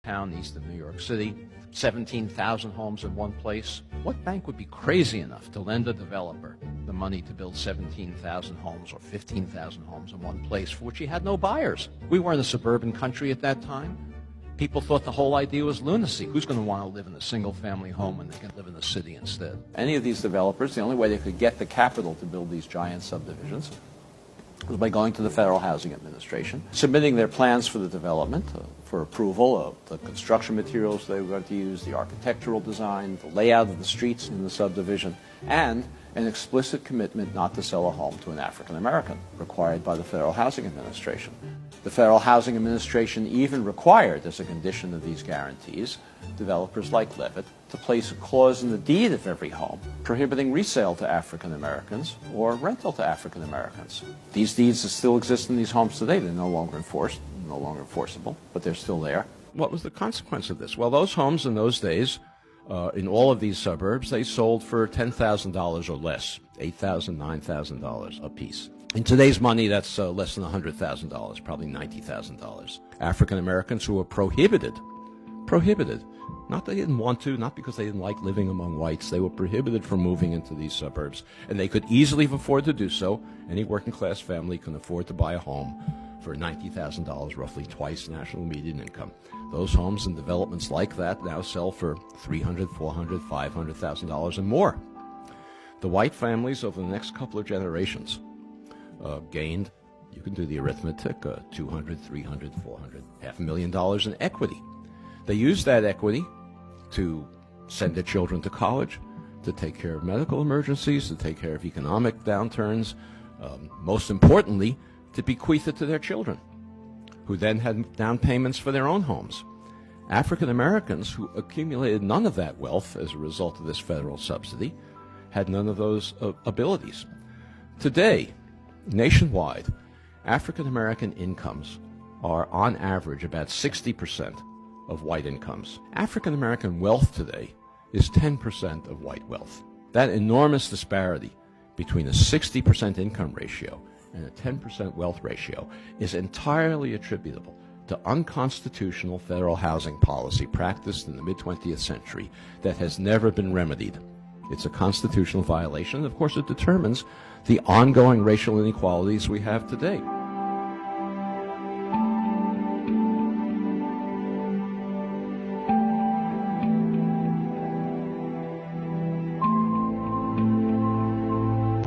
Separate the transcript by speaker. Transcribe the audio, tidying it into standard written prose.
Speaker 1: Midtown, east of New York City, 17,000 homes in one place. What bank would be crazy enough to lend a developer the money to build 17,000 homes or 15,000 homes in one place for which he had no buyers? We weren't a suburban country at that time. People thought the whole idea was lunacy. Who's going to want to live in a single-family home when they can live in the city instead? Any of these developers, the only way they could get the capital to build these giant subdivisions was by going to the Federal Housing Administration, submitting their plans for the development for approval of the construction materials they were going to use, the architectural design, the layout of the streets in the subdivision, and an explicit commitment not to sell a home to an African American, required by the Federal Housing Administration. The Federal Housing Administration even required, as a condition of these guarantees, developers like Levitt to place a clause in the deed of every home prohibiting resale to African Americans or rental to African Americans. These deeds still exist in these homes today. They're no longer enforced, no longer enforceable, but they're still there. What was the consequence of this? Well, those homes in those days, in all of these suburbs, they sold for $10,000 or less, $8,000, $9,000 a piece. In today's money, that's less than $100,000, probably $90,000. African Americans who were prohibited, not they didn't want to, not because they didn't like living among whites, they were prohibited from moving into these suburbs, and they could easily afford to do so. Any working class family can afford to buy a home for $90,000, roughly twice national median income. Those homes and developments like that now sell for $300,000, $400,000, $500,000 and more. The white families over the next couple of generations gained, you can do the arithmetic, $200,000, $300,000, $400,000, $500,000 in equity. They used that equity to send their children to college, to take care of medical emergencies, to take care of economic downturns, most importantly, to bequeath it to their children, who then had down payments for their own homes. African Americans who accumulated none of that wealth as a result of this federal subsidy had none of those abilities. Today, nationwide, African American incomes are on average about 60% of white incomes. African American wealth today is 10% of white wealth. That enormous disparity between a 60% income ratio and a 10% wealth ratio is entirely attributable to unconstitutional federal housing policy practiced in the mid-20th century that has never been remedied. It's a constitutional violation, and of course it determines the ongoing racial inequalities we have today.